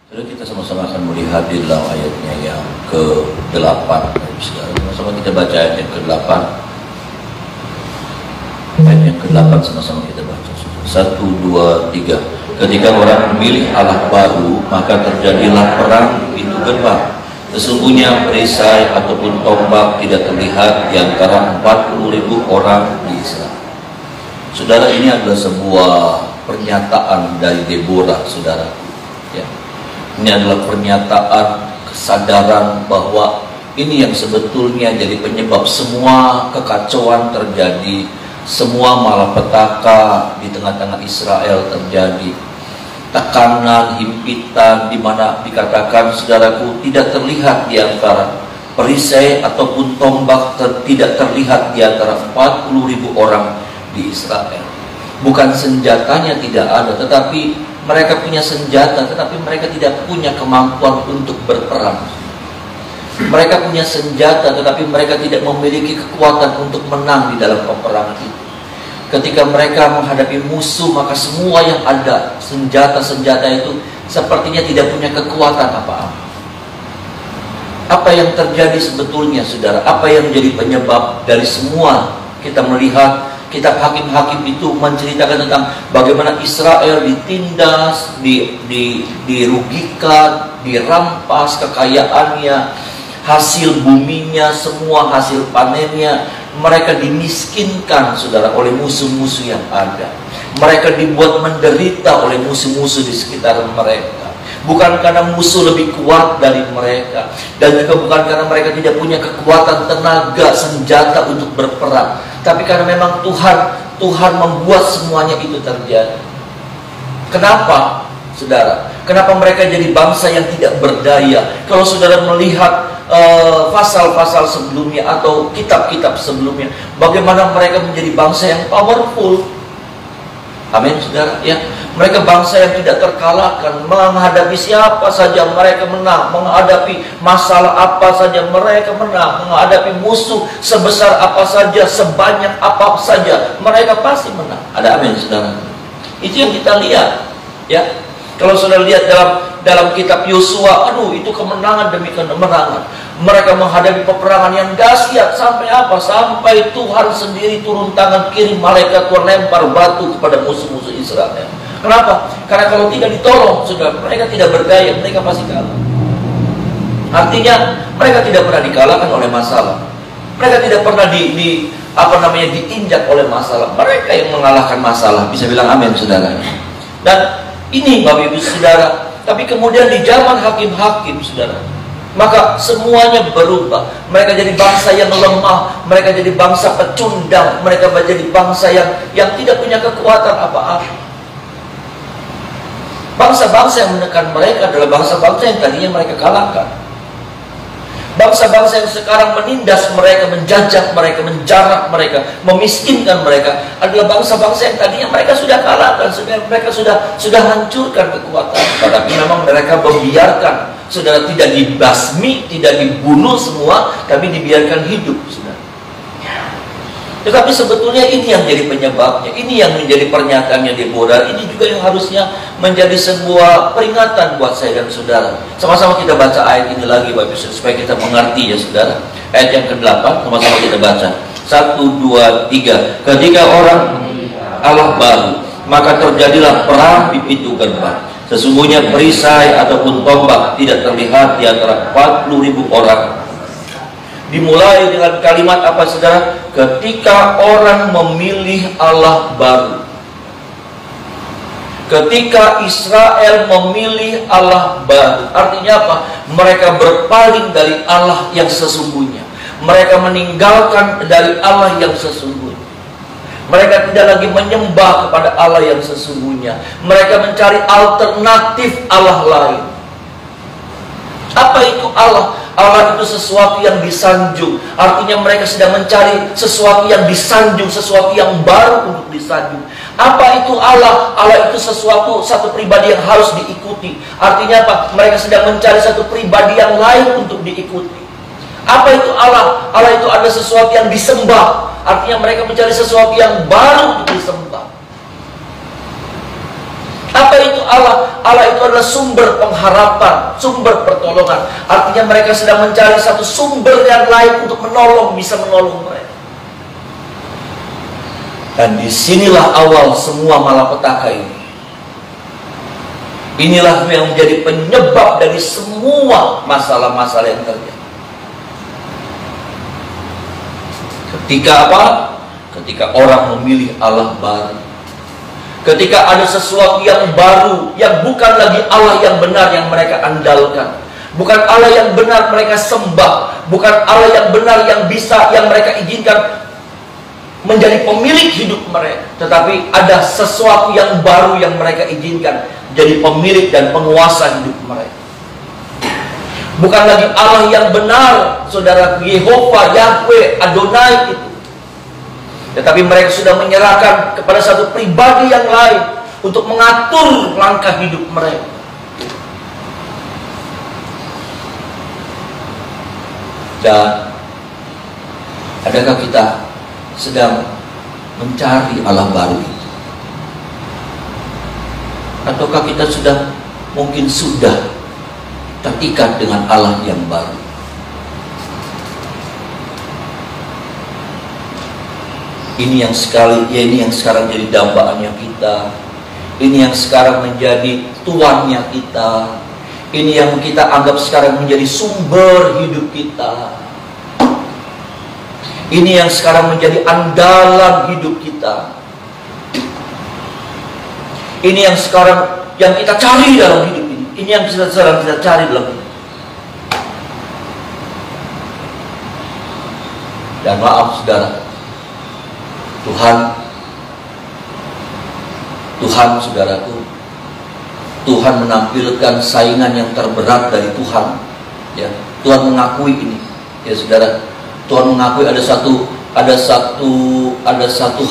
Lalu kita sama-sama akan melihat di dalam ayatnya yang ke-8. Sama-sama kita baca ayat yang ke-8. Ayat yang ke-8 sama-sama kita baca. 1, 2, 3. Ketika orang memilih Allah baru, maka terjadilah perang di pintu gerbang. Sesungguhnya perisai ataupun tombak tidak terlihat di antara 40.000 orang di Israel. Saudara, ini adalah sebuah pernyataan dari Deborah, saudara. Ya. Ini adalah pernyataan kesadaran bahwa ini yang sebetulnya jadi penyebab semua kekacauan terjadi, semua malapetaka di tengah-tengah Israel terjadi. Tekanan, himpitan, di mana dikatakan, saudaraku, tidak terlihat di antara perisai ataupun tombak, tidak terlihat di antara 40.000 orang di Israel. Bukan senjatanya tidak ada, tetapi mereka punya senjata, tetapi mereka tidak punya kemampuan untuk berperang. Mereka punya senjata, tetapi mereka tidak memiliki kekuatan untuk menang di dalam peperangan itu. Ketika mereka menghadapi musuh, maka semua yang ada, senjata-senjata itu sepertinya tidak punya kekuatan apa-apa. Apa yang terjadi sebetulnya, saudara? Apa yang menjadi penyebab dari semua? Kita melihat kitab Hakim-Hakim itu menceritakan tentang bagaimana Israel ditindas, dirugikan, dirampas kekayaannya, hasil buminya, semua hasil panennya. Mereka dimiskinkan, saudara, oleh musuh-musuh yang ada. Mereka dibuat menderita oleh musuh-musuh di sekitar mereka. Bukan karena musuh lebih kuat dari mereka, dan juga bukan karena mereka tidak punya kekuatan, tenaga, senjata untuk berperang, tapi karena memang Tuhan membuat semuanya itu terjadi. Kenapa, saudara? Kenapa mereka jadi bangsa yang tidak berdaya? Kalau saudara melihat pasal-pasal sebelumnya atau kitab-kitab sebelumnya, bagaimana mereka menjadi bangsa yang powerful. Amin, saudara. Ya, mereka bangsa yang tidak terkalahkan, menghadapi siapa saja mereka menang, menghadapi masalah apa saja mereka menang, menghadapi musuh sebesar apa saja, sebanyak apa saja, mereka pasti menang. Ada amin, saudara. Itu yang kita lihat. Ya, kalau saudara lihat dalam kitab Yosua, itu kemenangan demi kemenangan. Mereka menghadapi peperangan yang dahsyat sampai apa? Sampai Tuhan sendiri turun tangan kiri, malaikat Tuhan lempar batu kepada musuh-musuh Israel. Kenapa? Karena kalau tidak ditolong, saudara, mereka tidak berdaya, mereka pasti kalah. Artinya mereka tidak pernah dikalahkan oleh masalah. Mereka tidak pernah diinjak oleh masalah. Mereka yang mengalahkan masalah. Bisa bilang amin, saudara. Dan ini Bapak Ibu Saudara. Tapi kemudian di zaman hakim-hakim, saudara, maka semuanya berubah. Mereka jadi bangsa yang lemah, mereka jadi bangsa pecundang, mereka menjadi bangsa yang tidak punya kekuatan apa-apa. Bangsa-bangsa yang menekan mereka adalah bangsa-bangsa yang tadinya mereka kalahkan. Bangsa-bangsa yang sekarang menindas mereka, menjajah mereka, menjarak mereka, memiskinkan mereka adalah bangsa-bangsa yang tadinya mereka sudah kalahkan, mereka sudah hancurkan kekuatan. Tetapi memang mereka membiarkan, saudara, tidak dibasmi, tidak dibunuh semua, tapi dibiarkan hidup, saudara. Tetapi sebetulnya ini yang jadi penyebabnya, ini yang menjadi pernyataannya Deborah, ini juga yang harusnya menjadi sebuah peringatan buat saya dan saudara. Sama-sama kita baca ayat ini lagi, Bapak Ibu, supaya kita mengerti, ya saudara. Ayat yang ke-8, sama-sama kita baca. 1, 2, 3. Ketika orang Allah baru, maka terjadilah perang di pintu gerbang. Sesungguhnya perisai ataupun tombak tidak terlihat di antara 40.000 orang. Dimulai dengan kalimat apa, saudara? Ketika orang memilih Allah baru. Ketika Israel memilih Allah baru. Artinya apa? Mereka berpaling dari Allah yang sesungguhnya. Mereka meninggalkan dari Allah yang sesungguhnya. Mereka tidak lagi menyembah kepada Allah yang sesungguhnya. Mereka mencari alternatif Allah lain. Apa itu Allah? Allah itu sesuatu yang disanjung. Artinya mereka sedang mencari sesuatu yang disanjung, sesuatu yang baru untuk disanjung. Apa itu Allah? Allah itu satu pribadi yang harus diikuti. Artinya apa? Mereka sedang mencari satu pribadi yang lain untuk diikuti. Apa itu Allah? Allah itu ada sesuatu yang disembah. Artinya mereka mencari sesuatu yang baru untuk disembah. Apa itu Allah? Allah itu adalah sumber pengharapan, sumber pertolongan. Artinya mereka sedang mencari satu sumber yang lain untuk menolong, bisa menolong mereka. Dan disinilah awal semua malapetaka ini. Inilah yang menjadi penyebab dari semua masalah-masalah yang terjadi. Ketika apa? Ketika orang memilih Allah baru. Ketika ada sesuatu yang baru, yang bukan lagi Allah yang benar yang mereka andalkan, bukan Allah yang benar mereka sembah, bukan Allah yang benar yang bisa, yang mereka izinkan menjadi pemilik hidup mereka, tetapi ada sesuatu yang baru yang mereka izinkan jadi pemilik dan penguasa hidup mereka. Bukan lagi Allah yang benar, saudara, Yehova, Yahweh, Adonai itu, tetapi mereka sudah menyerahkan kepada satu pribadi yang lain untuk mengatur langkah hidup mereka. Dan adakah kita sedang mencari Allah baru itu? Ataukah kita mungkin sudah terikat dengan Allah yang baru? Ini yang sekarang jadi dambaannya kita. Ini yang sekarang menjadi tuannya kita. Ini yang kita anggap sekarang menjadi sumber hidup kita. Ini yang sekarang menjadi andalan hidup kita. Ini yang sekarang yang kita cari dalam hidup ini. Ini yang sekarang kita cari dalam hidup. Dan maaf saudara, Tuhan saudaraku, Tuhan menampilkan saingan yang terberat dari Tuhan. Ya, Tuhan mengakui ini. Ya saudara, Tuhan mengakui ada satu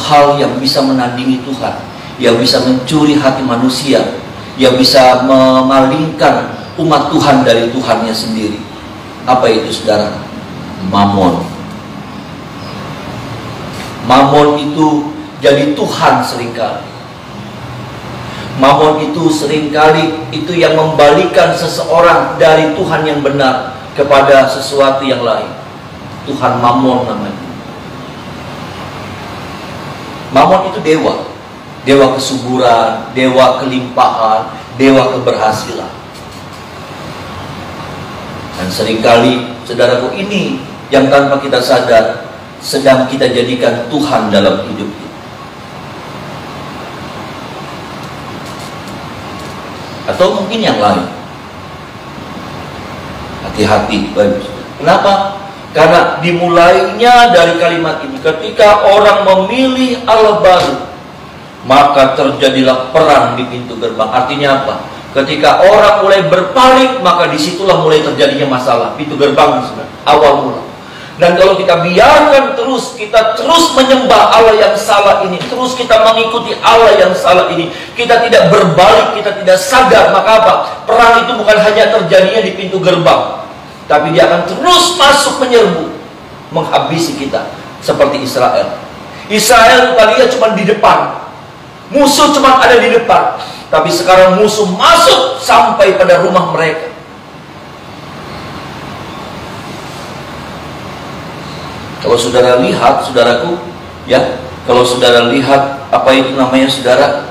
hal yang bisa menandingi Tuhan, yang bisa mencuri hati manusia, yang bisa memalingkan umat Tuhan dari Tuhannya sendiri. Apa itu saudara? Mamon. Mamon itu jadi Tuhan seringkali. Mamon itu seringkali itu yang membalikan seseorang dari Tuhan yang benar kepada sesuatu yang lain. Tuhan Mamon namanya. Mamon itu dewa. Dewa kesuburan, dewa kelimpahan, dewa keberhasilan. Dan seringkali saudaraku, ini yang tanpa kita sadar sedang kita jadikan Tuhan dalam hidup kita. Atau mungkin yang lain. Hati-hati, baik. Kenapa? Karena dimulainya dari kalimat ini. Ketika orang memilih Allah baru, maka terjadilah perang di pintu gerbang. Artinya apa? Ketika orang mulai berpaling, maka disitulah mulai terjadinya masalah. Pintu gerbang awal mula. Dan kalau kita biarkan kita terus menyembah Allah yang salah ini, terus kita mengikuti Allah yang salah ini, kita tidak berbalik, kita tidak sadar, maka apa? Perang itu bukan hanya terjadinya di pintu gerbang, tapi dia akan terus masuk menyerbu, menghabisi kita. Seperti Israel. Israel tadinya cuma di depan, musuh cuma ada di depan, tapi sekarang musuh masuk sampai pada rumah mereka. Kalau saudara lihat, saudaraku, ya, kalau saudara lihat apa itu namanya, saudara,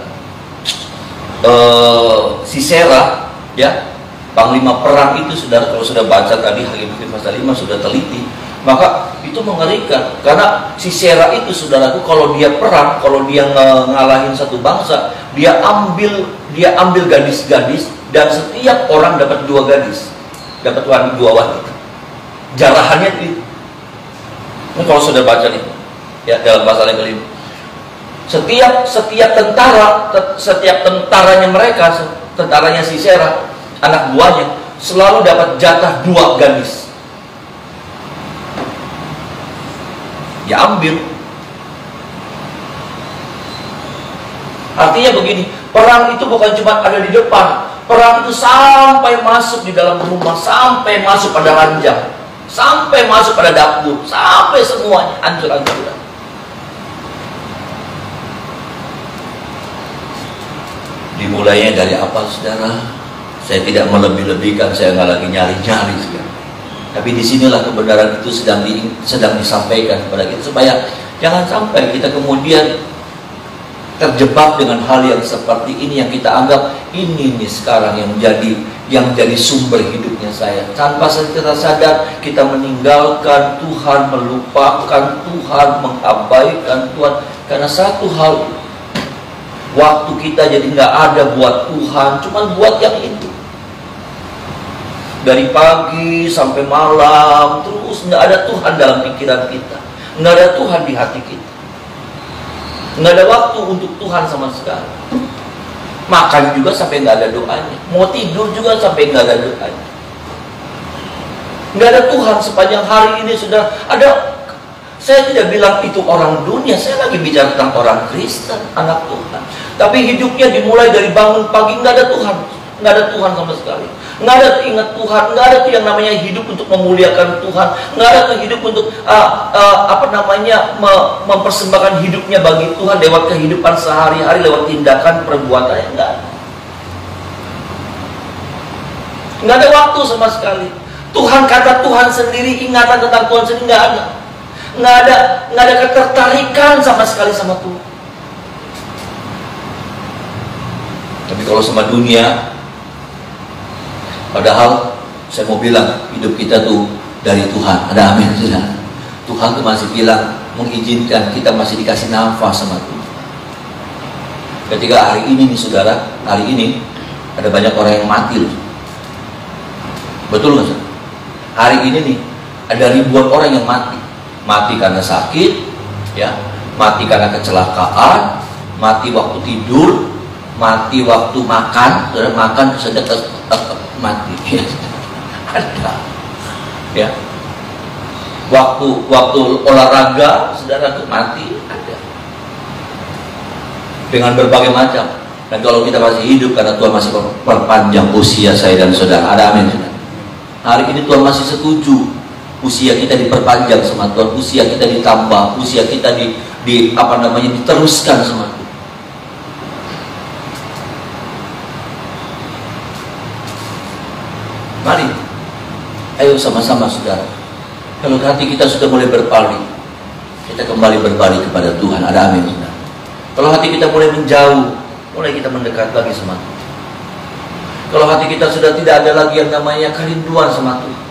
Sisera, ya, panglima perang itu, saudara, kalau sudah baca tadi Hakim pasal 5 sudah teliti, maka itu mengerikan. Karena Sisera itu, saudaraku, kalau dia perang, kalau dia ngalahin satu bangsa, dia ambil gadis-gadis, dan setiap orang dapat 2 gadis, dapat 2 wanita. Jarahannya itu. Ini kalau sudah baca nih, ya, dalam pasal yang kelima, setiap tentaranya mereka, tentaranya Sisera, anak buahnya, selalu dapat jatah 2 gadis. Ya, ambil. Artinya begini, perang itu bukan cuma ada di depan, perang itu sampai masuk di dalam rumah, sampai masuk pada ranjang, sampai masuk pada dapur, sampai semuanya hancur-hancuran. Dimulainya dari apa, saudara? Saya tidak melebih-lebihkan, saya nggak lagi nyari-nyari, saudara. Tapi disinilah kebenaran itu sedang disampaikan kepada kita, supaya jangan sampai kita kemudian terjebak dengan hal yang seperti ini, yang kita anggap ini nih sekarang yang jadi sumber hidupnya saya. Tanpa kita sadar, kita meninggalkan Tuhan, melupakan Tuhan, mengabaikan Tuhan. Karena satu hal, waktu kita jadi nggak ada buat Tuhan, cuma buat yang itu. Dari pagi sampai malam, terus nggak ada Tuhan dalam pikiran kita, nggak ada Tuhan di hati kita, nggak ada waktu untuk Tuhan sama sekali. Makan juga sampai nggak ada doanya, mau tidur juga sampai nggak ada doanya. Nggak ada Tuhan sepanjang hari ini. Sudah ada, saya tidak bilang itu orang dunia, saya lagi bicara tentang orang Kristen, anak Tuhan. Tapi hidupnya dimulai dari bangun pagi, nggak ada Tuhan, nggak ada Tuhan sama sekali. Nggak ada ingat Tuhan, nggak ada tuh yang namanya hidup untuk memuliakan Tuhan, nggak ada tuh hidup untuk mempersembahkan hidupnya bagi Tuhan lewat kehidupan sehari-hari, lewat tindakan perbuatannya. Nggak ada waktu sama sekali. Tuhan, kata Tuhan sendiri, ingatan tentang Tuhan sendiri nggak ada. Nggak ada ketertarikan sama sekali sama Tuhan. Tapi kalau sama dunia, padahal saya mau bilang hidup kita tuh dari Tuhan. Ada amin, saudara. Tuhan tuh masih bilang, mengizinkan kita masih dikasih nafas sama Tuhan. Ketika hari ini nih, saudara, hari ini ada banyak orang yang mati loh. Betul nggak, saudara? Hari ini nih ada ribuan orang yang mati. Mati karena sakit, ya, mati karena kecelakaan, mati waktu tidur, mati waktu makan, saudara, makan sedang mati, ya. Ada, ya. Waktu olahraga, saudara, mati, ada. Dengan berbagai macam. Dan kalau kita masih hidup, karena Tuhan masih perpanjang usia saya dan saudara, ada amin, saudara. Hari ini Tuhan masih setuju usia kita diperpanjang sama Tuhan, usia kita ditambah, usia kita diteruskan sama Tuhan. Mari, ayo sama-sama, saudara. Kalau hati kita sudah mulai berpaling, kita kembali berbalik kepada Tuhan. Ada amin, saudara. Kalau hati kita mulai menjauh, mulai kita mendekat lagi sama Tuhan. Kalau hati kita sudah tidak ada lagi yang namanya kerinduan sama Tuhan,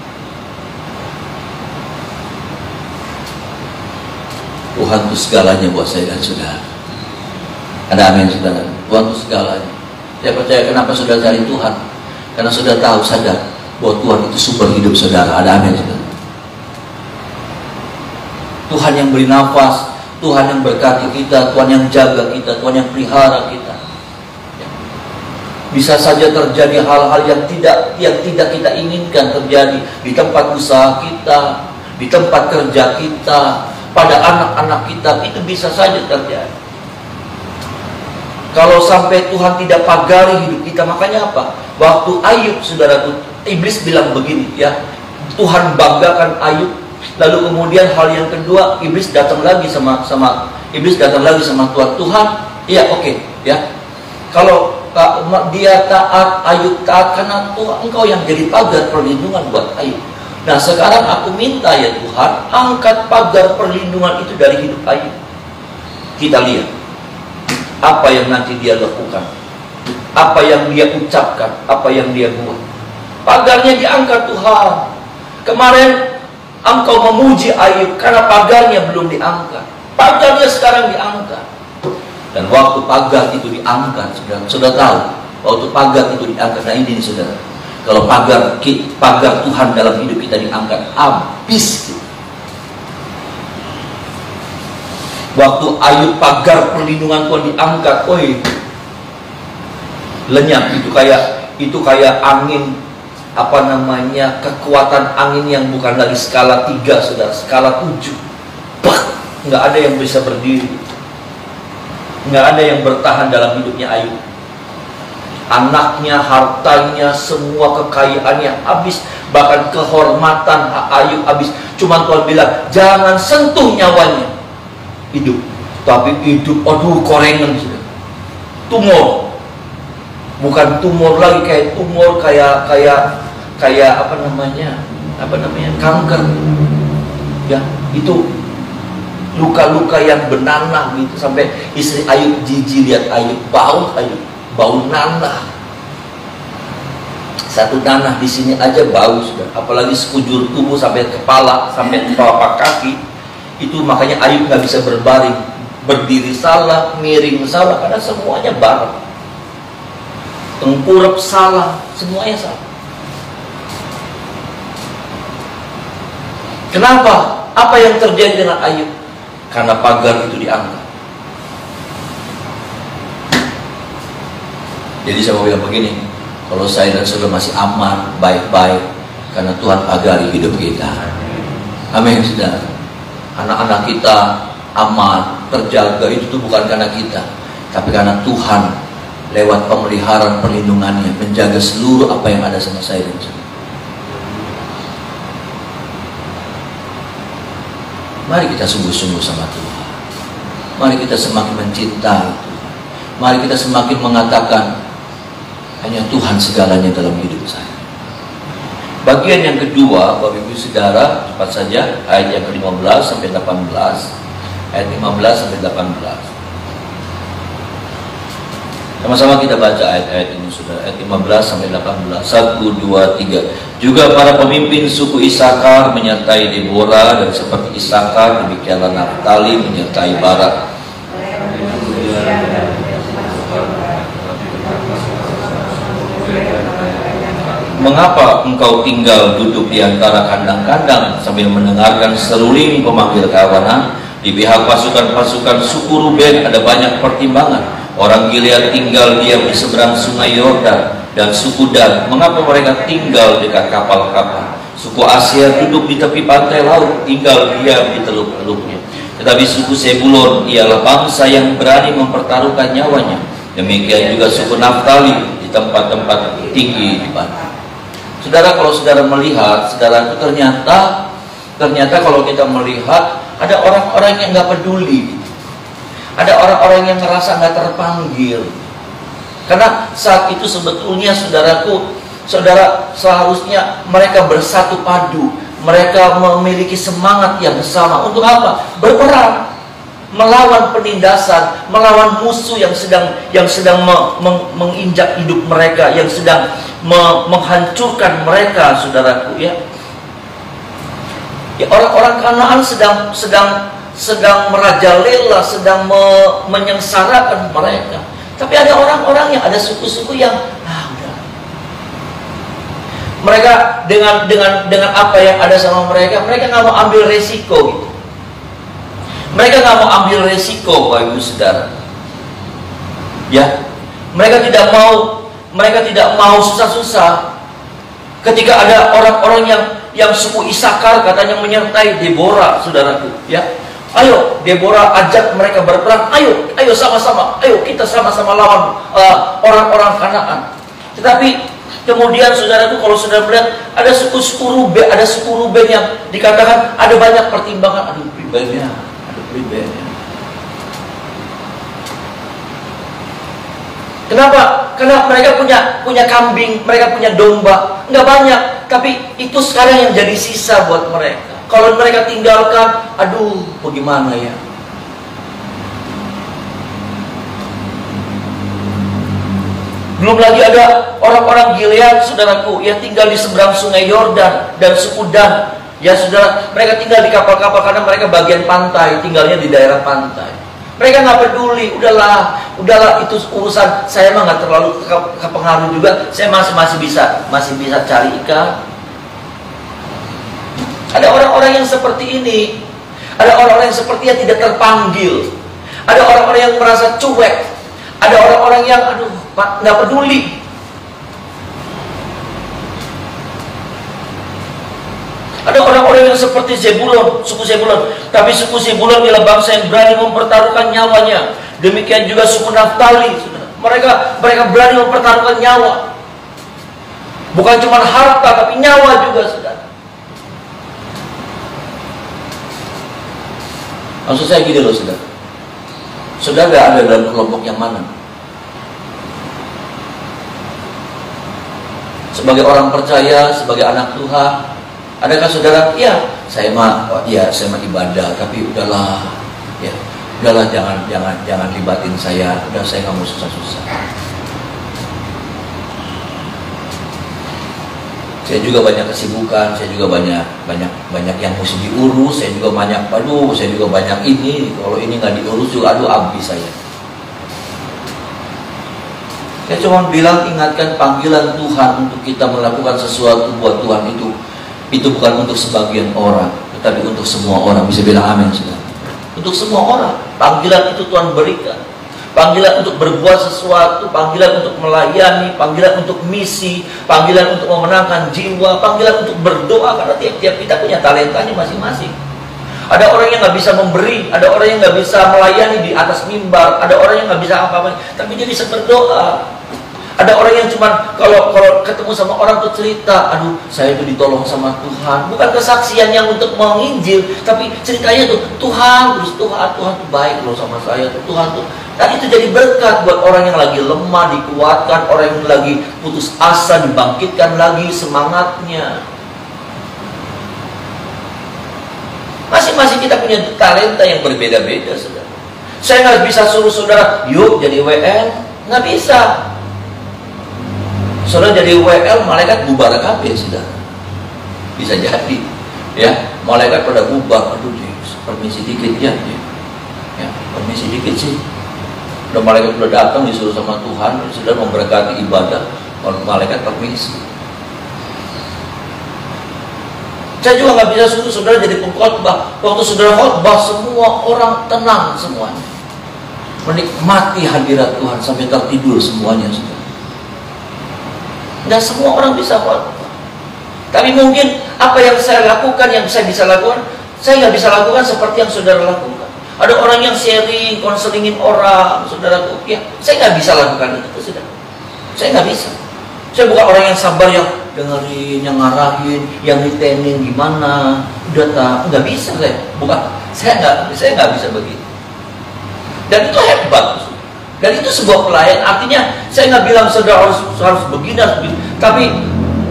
Tuhan itu segalanya buat saya dan saudara. Ada amin, saudara. Tuhan itu segalanya. Saya percaya kenapa saudara cari Tuhan, karena saudara tahu, sadar bahwa Tuhan itu sumber hidup saudara. Ada amin, saudara. Tuhan yang beri nafas, Tuhan yang berkati kita, Tuhan yang jaga kita, Tuhan yang pelihara kita. Bisa saja terjadi hal-hal yang tidak kita inginkan terjadi di tempat usaha kita, di tempat kerja kita, pada anak-anak kita, itu bisa saja terjadi. Kalau sampai Tuhan tidak pagari hidup kita, makanya apa? Waktu Ayub, saudaraku, iblis bilang begini, ya, Tuhan banggakan Ayub. Lalu kemudian hal yang kedua, iblis datang lagi sama Tuhan. Tuhan, iya, oke, ya. Kalau dia taat, Ayub taat, karena Tuhan, Engkau yang jadi pagar perlindungan buat Ayub. Nah, sekarang aku minta, ya Tuhan, angkat pagar perlindungan itu dari hidup Ayub. Kita lihat apa yang nanti dia lakukan, apa yang dia ucapkan, apa yang dia buat. Pagarnya diangkat, Tuhan. Kemarin Engkau memuji Ayub karena pagarnya belum diangkat. Pagarnya sekarang diangkat. Dan waktu pagar itu diangkat, saudara tahu, waktu pagar itu diangkat, nah ini saudara, kalau pagar Tuhan dalam hidup kita diangkat, habis. Waktu Ayub pagar perlindungan Tuhan diangkat, lenyap. Itu kayak angin, kekuatan angin yang bukan lagi skala 3, saudara, skala 7. Nggak ada yang bisa berdiri, nggak ada yang bertahan dalam hidupnya Ayub. Anaknya, hartanya, semua kekayaannya habis, bahkan kehormatan Ayub habis. Cuma Tuhan bilang, jangan sentuh nyawanya. Hidup, tapi hidup, korengan, tumor. Bukan tumor lagi, kayak tumor kayak apa namanya kanker. Ya, itu luka-luka yang benanah gitu, sampai istri Ayub jijik lihat Ayub, bau nanah. Satu nanah di sini aja bau sudah, apalagi sekujur tubuh sampai kepala, sampai telapak kaki. Itu makanya Ayub nggak bisa berbaring, berdiri salah, miring salah, karena semuanya bau. Tengkurap salah, semuanya salah. Kenapa? Apa yang terjadi dengan Ayub? Karena pagar itu diangkat. Jadi saya mau bilang begini, kalau saya dan saudara masih aman, baik-baik, karena Tuhan pagari hidup kita. Amin, saudara. Anak-anak kita aman, terjaga, itu tuh bukan karena kita, tapi karena Tuhan lewat pemeliharaan perlindungannya menjaga seluruh apa yang ada sama saya dan saudara. Mari kita sungguh-sungguh sama Tuhan. Mari kita semakin mencintai Tuhan. Mari kita semakin mengatakan, hanya Tuhan segalanya dalam hidup saya. Bagian yang kedua, Bapak Ibu Saudara, cepat saja, ayat yang ke-15 sampai 18. Ayat 15 sampai 18. Sama-sama kita baca ayat-ayat ini, Saudara. Ayat 15 sampai 18. 1, 2, 3. Juga para pemimpin suku Isakar menyertai Deborah, dan seperti Isakar demikianlah Naftali menyertai Barak. Mengapa engkau tinggal duduk di antara kandang-kandang sambil mendengarkan seruling pemanggil kawanan? Di pihak pasukan-pasukan suku Ruben ada banyak pertimbangan. Orang Gilead tinggal diam di seberang sungai Yordan, dan suku Dan, mengapa mereka tinggal dekat kapal-kapal? Suku Aser duduk di tepi pantai laut, tinggal diam di teluk-teluknya. Tetapi suku Sebulon ialah bangsa yang berani mempertaruhkan nyawanya. Demikian juga suku Naftali di tempat-tempat tinggi di batu. Saudara, kalau saudara melihat, saudara itu ternyata kalau kita melihat ada orang-orang yang nggak peduli. Ada orang-orang yang merasa nggak terpanggil. Karena saat itu sebetulnya saudara seharusnya mereka bersatu padu. Mereka memiliki semangat yang sama. Untuk apa? Berperang. Melawan penindasan, melawan musuh yang sedang menginjak hidup mereka, yang sedang menghancurkan mereka, saudaraku, ya. Ya, orang-orang Kanaan sedang merajalela, sedang menyengsarakan mereka. Tapi ada orang-orang yang ada suku-suku yang udah. Mereka dengan apa yang ada sama mereka nggak mau ambil resiko gitu. Mereka nggak mau ambil resiko, Bapak Ibu Saudara. Ya, mereka tidak mau susah-susah. Ketika ada orang-orang yang suku Isakar katanya menyertai Deborah, saudaraku, ya. Ayo, Deborah ajak mereka berperang. Ayo sama-sama. Ayo kita sama-sama lawan orang-orang Kanaan. Tetapi kemudian saudaraku, kalau saudara melihat ada suku Ruben yang dikatakan ada banyak pertimbangan. Aduh, pribadinya. Kenapa? Karena mereka punya kambing, mereka punya domba, nggak banyak, tapi itu sekarang yang jadi sisa buat mereka. Kalau mereka tinggalkan, aduh, bagaimana ya? Belum lagi ada orang-orang Gilead, saudaraku, yang tinggal di seberang sungai Yordan dan suku Dan. Ya saudara, mereka tinggal di kapal-kapal karena mereka bagian pantai, tinggalnya di daerah pantai. Mereka nggak peduli, udahlah itu urusan saya mah nggak terlalu kepengaruh juga. Saya masih bisa cari ikan. Ada orang-orang yang seperti ini, ada orang-orang yang sepertinya tidak terpanggil, ada orang-orang yang merasa cuek, ada orang-orang yang nggak peduli. Ada orang-orang yang seperti Zebulon, suku Zebulon. Tapi suku Zebulon ialah bangsa yang berani mempertaruhkan nyawanya. Demikian juga suku Naftali. Mereka berani mempertaruhkan nyawa. Bukan cuma harta, tapi nyawa juga, saudara. Maksud saya gini loh, saudara. Saudara ada dalam kelompok yang mana? Sebagai orang percaya, sebagai anak Tuhan, adakah saudara? Ya, saya mah ibadah, tapi udahlah, ya, udahlah jangan libatin saya. Udah, saya nggak mau susah-susah. Saya juga banyak kesibukan, saya juga banyak yang mesti diurus, saya juga banyak ini. Kalau ini nggak diurus juga, habis saya. Saya cuma bilang, ingatkan panggilan Tuhan untuk kita melakukan sesuatu buat Tuhan itu bukan untuk sebagian orang, tetapi untuk semua orang. Bisa bilang amin, saudara? Untuk semua orang. Panggilan itu Tuhan berikan. Panggilan untuk berbuat sesuatu, panggilan untuk melayani, panggilan untuk misi, panggilan untuk memenangkan jiwa, panggilan untuk berdoa, karena tiap-tiap kita punya talentanya masing-masing. Ada orang yang nggak bisa memberi, ada orang yang nggak bisa melayani di atas mimbar, ada orang yang nggak bisa apa-apa, tapi dia bisa berdoa. Ada orang yang cuma kalau ketemu sama orang tuh cerita, aduh saya itu ditolong sama Tuhan. Bukan kesaksian yang untuk menginjil, tapi ceritanya tuh Tuhan tuh baik loh sama saya tuh, Tuhan tuh. Dan itu jadi berkat buat orang yang lagi lemah, dikuatkan, orang yang lagi putus asa, dibangkitkan lagi semangatnya. Masing-masing kita punya talenta yang berbeda-beda, saudara. Saya nggak bisa suruh saudara, yuk jadi WL, nggak bisa. Saudara jadi WL, malaikat bubar kabeh, saudara. Bisa jadi, ya, malaikat pada bubar. Aduh, permisi dikit ya, permisi dikit sih. Udah malaikat udah datang disuruh sama Tuhan, sudah memberkati ibadah, kalau malaikat permisi. Saya juga nggak bisa suruh saudara jadi pengkhotbah. Waktu saudara khotbah, semua orang tenang semuanya, menikmati hadirat Tuhan sampai tertidur semuanya, saudara. Dan semua orang bisa khotbah. Tapi mungkin apa yang saya lakukan, yang saya bisa lakukan, saya nggak bisa lakukan seperti yang saudara lakukan. Ada orang yang sharing, konselingin orang, saudara tuh, ya, saya nggak bisa lakukan itu, saudara. Saya nggak bisa. Saya bukan orang yang sabar, yang dengerin, yang ngarahin, yang nitenin gimana, udah tak, nggak bisa saya. Bukan, saya nggak bisa begitu. Dan itu hebat. Dan itu sebuah pelayan. Artinya saya nggak bilang saudara harus begini, tapi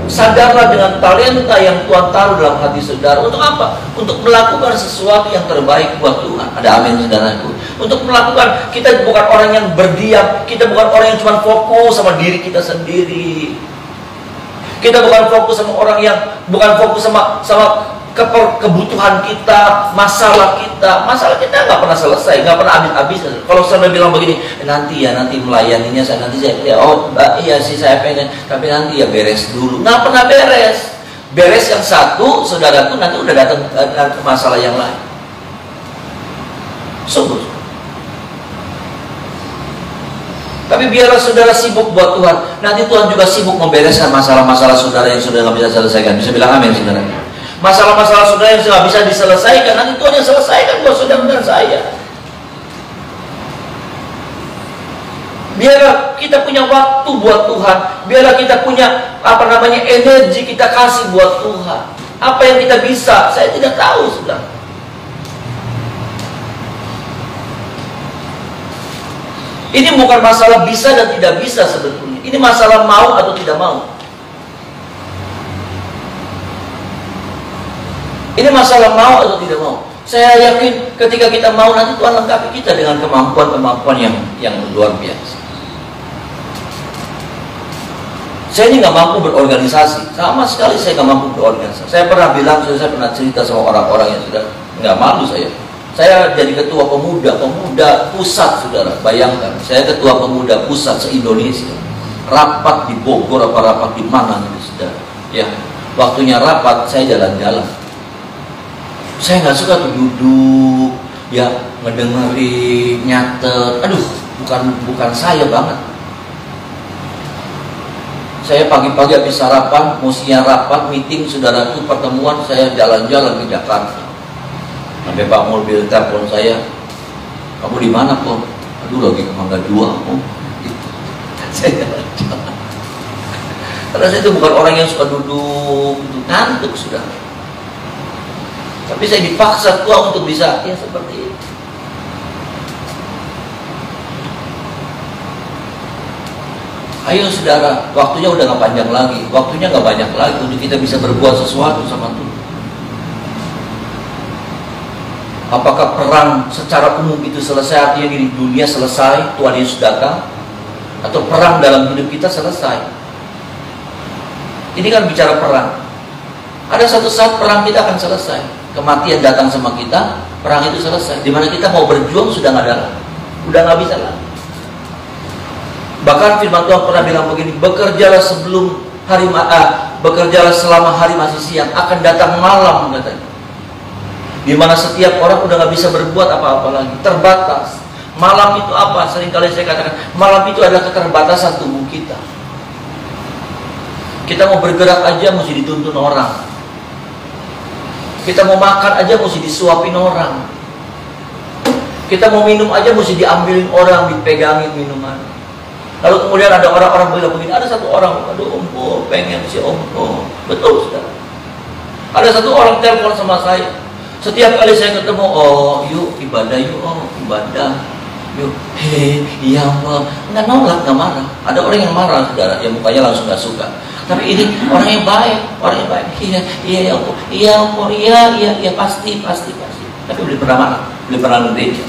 sadarlah dengan talenta yang Tuhan taruh dalam hati saudara. Untuk apa? Untuk melakukan sesuatu yang terbaik buat Tuhan. Ada amin, saudaraku. Untuk melakukan, kita bukan orang yang berdiam, kita bukan orang yang cuma fokus sama diri kita sendiri. Kita bukan fokus sama orang yang, bukan fokus sama kebutuhan kita, masalah kita nggak pernah selesai, nggak pernah habis-habis. Kalau saya bilang begini, nanti melayaninya saya iya sih saya pengen, tapi nanti ya beres dulu. Nggak pernah beres. Beres yang satu, saudaraku, nanti udah datang masalah yang lain. Sungguh. Tapi biarlah saudara sibuk buat Tuhan. Nanti Tuhan juga sibuk membereskan masalah-masalah saudara yang sudah nggak bisa selesaikan. Bisa bilang amin, saudara. Masalah-masalah saudara yang sudah bisa diselesaikan, nanti Tuhan yang selesaikan buat saudara dan saya. Biarlah kita punya waktu buat Tuhan. Biarlah kita punya energi kita kasih buat Tuhan. Apa yang kita bisa, saya tidak tahu, saudara. Ini bukan masalah bisa dan tidak bisa sebetulnya. Ini masalah mau atau tidak mau. Ini masalah mau atau tidak mau. Saya yakin ketika kita mau, nanti Tuhan lengkapi kita dengan kemampuan-kemampuan yang luar biasa. Saya ini nggak mampu berorganisasi, sama sekali saya nggak mampu berorganisasi. Saya pernah bilang, saya pernah cerita sama orang-orang yang sudah nggak malu saya. Saya jadi ketua pemuda pusat, saudara. Bayangkan, saya ketua pemuda pusat se-Indonesia. Rapat di Bogor, rapat di mana gitu, saudara. Ya, waktunya rapat, saya jalan-jalan. Saya nggak suka tuh duduk, ya ngedengerin, nyatet. Aduh, bukan saya banget. Saya pagi-pagi habis sarapan, mestinya rapat, meeting, saudaraku, pertemuan, saya jalan-jalan ke Jakarta. Sampai Pak Mobil telepon saya, kamu di mana, Pak? Aduh, lagi ke Mangga 2, Pak. Saya jalan-jalan. Karena saya itu bukan orang yang suka duduk, ngantuk, saudara. Tapi saya dipaksa Tuhan untuk bisa ya seperti itu. Ayo saudara, waktunya udah gak panjang lagi, waktunya gak banyak lagi untuk kita bisa berbuat sesuatu sama Tuhan. Apakah perang secara umum itu selesai, artinya di dunia selesai, Tuhan Yesus datang? Atau perang dalam hidup kita selesai? Ini kan bicara perang. Ada satu saat perang kita akan selesai. Kematian datang sama kita, perang itu selesai. Dimana kita mau berjuang sudah gak ada, udah gak bisa lagi. Bahkan firman Tuhan pernah bilang begini, bekerjalah bekerjalah selama hari masih siang, akan datang malam katanya. Dimana setiap orang udah gak bisa berbuat apa-apa lagi, terbatas. Malam itu apa? Seringkali saya katakan, malam itu adalah keterbatasan tubuh kita. Kita mau bergerak aja mesti dituntun orang. Kita mau makan aja mesti disuapin orang. Kita mau minum aja mesti diambilin orang, dipegangin minuman. Lalu kemudian ada orang-orang bilang begini, ada satu orang, aduh ompo, pengen si ompo. Betul saudara. Ada satu orang telepon sama saya. Setiap kali saya ketemu, oh yuk ibadah yuk, oh ibadah yuk, iya Allah. Nggak nolak, nggak marah. Ada orang yang marah saudara, yang mukanya langsung nggak suka. Tapi ini orang yang baik, iya Allah, iya pasti. Tapi belum pernah marah, belum pernah ngereja.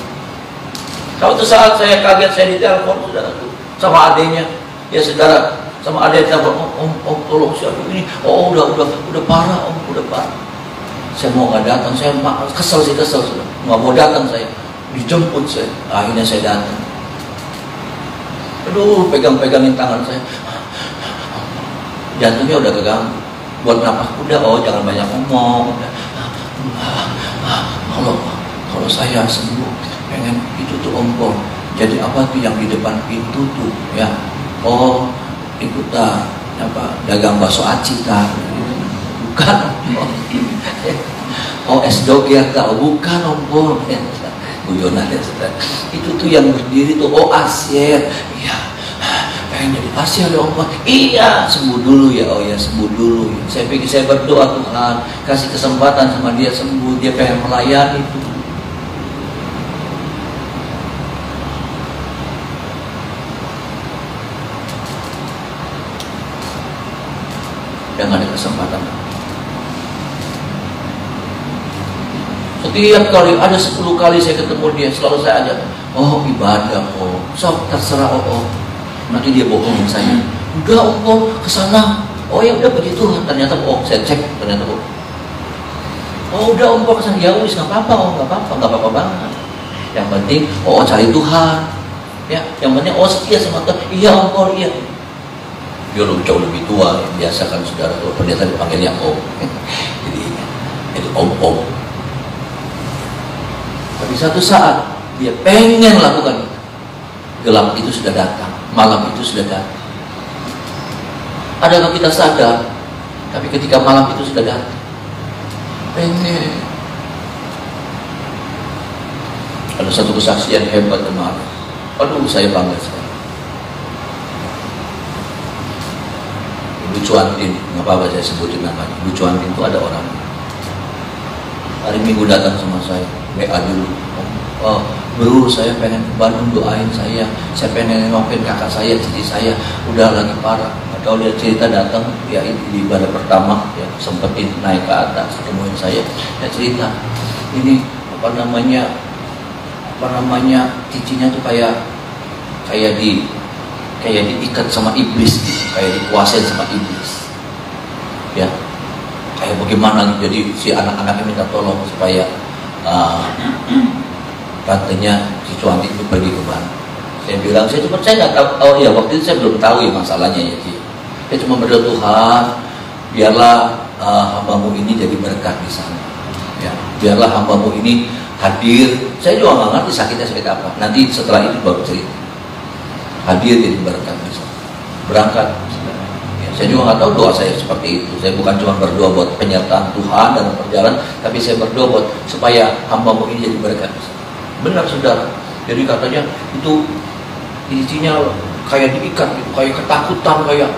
Suatu saat saya kaget, saya ditelepon saudara sama adiknya, ya saudara, sama adiknya telepon, om tolong siapa ini, oh udah parah, om udah parah. Saya mau nggak datang, saya kesel sudah, nggak mau datang saya, dijemput saya, akhirnya saya datang. Aduh, pegang-pegangin tangan saya, jantungnya udah keganggu, buat napas udah, oh jangan banyak ngomong, kalau saya sembuh, pengen itu tuh om, jadi apa tuh yang di depan pintu tuh, ya, oh ikutan apa dagang bakso aci tak. Bukan om. Oh es doger tak, bukan om. Guyonan ya saudara. Itu tuh yang berdiri tuh, oh Asyir. Iya. Pengen jadi Asyir ya om. Iya, sembuh dulu ya. Oh ya sembuh dulu. Saya pikir saya berdoa Tuhan, kasih kesempatan sama dia sembuh, dia pengen melayani itu. Dan ada kesempatan. Setiap kali, ada 10 kali saya ketemu dia, selalu saya ajak, oh ibadah, oh sok terserah, oh nanti dia bohongin saya, udah oh kesana, oh ya udah puji Tuhan, ternyata oh saya cek, ternyata oh udah om kesana, ya wis nggak apa-apa banget, yang penting oh cari Tuhan, ya yang penting oh setia sama Tuhan, iya om iya. Dia jauh lebih tua, biasa kan saudara kalau pendeta dipanggilnya om, jadi om. Tapi satu saat dia pengen lakukan itu, gelap itu sudah datang, malam itu sudah datang. Adakah kita sadar? Tapi ketika malam itu sudah datang, pengen. Ada satu kesaksian hebat kemarin. Aduh, saya bangga sekali. Ibu Cuantin, nggak apa-apa saya sebutin namanya. Ibu Cuantin itu ada orang. Hari Minggu datang sama saya, WA dulu. Oh, bro, saya pengen ke Bandung, doain saya pengen nengokin kakak saya, cici saya, udah lagi parah. Atau dia cerita datang, ya di ibadah pertama, ya sempetin naik ke atas, ketemuin saya, dia cerita, ini apa namanya, cicinya tuh kayak diikat sama iblis, kayak dikuasain sama iblis, ya. Kayak bagaimana, jadi si anak-anaknya minta tolong supaya tantenya si Cuanti itu pergi ke Bandung. Saya bilang, saya nggak tahu, oh ya waktu itu saya belum tahu ya masalahnya ya. Saya cuma berdoa, Tuhan, biarlah hambamu ini jadi berkat di sana. Ya, biarlah hambamu ini hadir. Saya juga nggak ngerti sakitnya sakit apa. Nanti setelah itu baru cerita. Hadir jadi berkat di sana. Berangkat. Saya juga nggak tahu doa saya seperti itu. Saya bukan cuma berdoa buat penyertaan Tuhan dalam perjalanan, tapi saya berdoa buat supaya hamba-Mu ini jadi berkat. Benar saudara. Jadi katanya itu isinya kayak diikat gitu, kayak ketakutan, kayak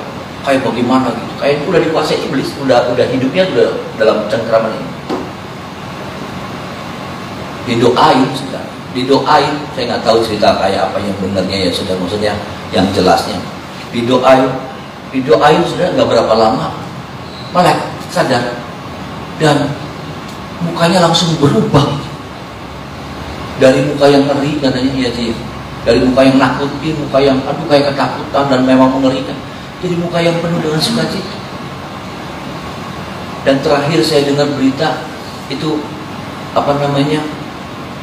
bagaimana gitu. Kayak udah dikuasai iblis, udah hidupnya udah dalam cengkraman ini. Didoain saudara. Didoain. Saya nggak tahu cerita kayak apa yang benarnya ya saudara, maksudnya yang jelasnya. didoain sudah nggak berapa lama, malah sadar dan mukanya langsung berubah. Dari muka yang ngeri katanya ya sih, dari muka yang nakutin, muka yang aduh kayak ketakutan dan memang mengerikan, jadi muka yang penuh dengan sukacita. Dan terakhir saya dengar berita itu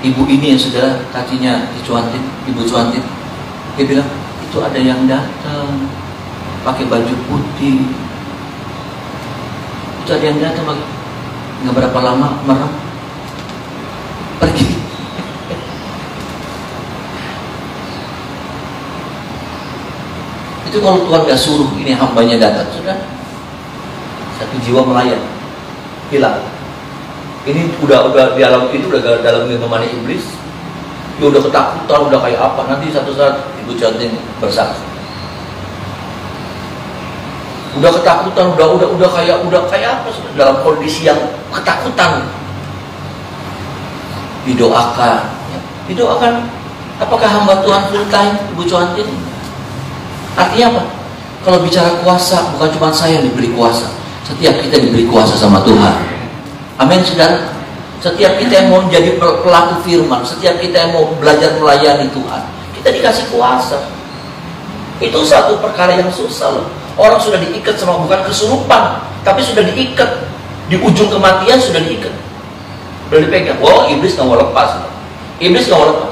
ibu ini yang sudah kakinya dicuantin, ibu cuantin, dia bilang itu ada yang datang pakai baju putih, itu ada yang datang pakai, nggak berapa lama merem pergi. Itu kalau Tuhan gak suruh ini hambanya datang, sudah satu jiwa melayang hilang. Ini udah di alam itu udah dalam genggaman iblis, dia udah ketakutan, udah kayak apa, nanti satu saat ibu cantik bersaksi, udah ketakutan, udah kayak apa, dalam kondisi yang ketakutan. Didoakan. Apakah hamba Tuhan full time ibu cuantin? Artinya apa? Kalau bicara kuasa, bukan cuma saya yang diberi kuasa, setiap kita diberi kuasa sama Tuhan. Amin, saudara. Setiap kita yang mau menjadi pelaku firman, setiap kita yang mau belajar melayani Tuhan, kita dikasih kuasa. Itu satu perkara yang susah loh. Orang sudah diikat sama, bukan kesurupan, tapi sudah diikat di ujung kematian, sudah diikat, sudah dipegang. Wow, iblis nggak mau lepas. Iblis nggak mau lepas.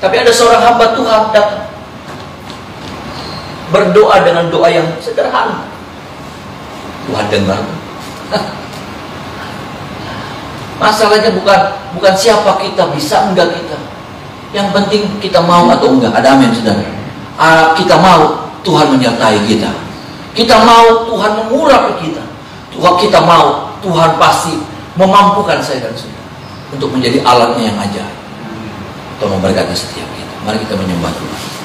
Tapi ada seorang hamba Tuhan datang, berdoa dengan doa yang sederhana. Tuhan dengar. Masalahnya bukan siapa kita, bisa enggak kita. Yang penting kita mau atau enggak. Ada amin, saudara. Kita mau Tuhan menyertai kita. Kita mau Tuhan mengurapi kita. Kita mau Tuhan pasti memampukan saya dan saudara untuk menjadi alatnya yang ajaib. Tuhan memberkati setiap kita. Mari kita menyembah Tuhan.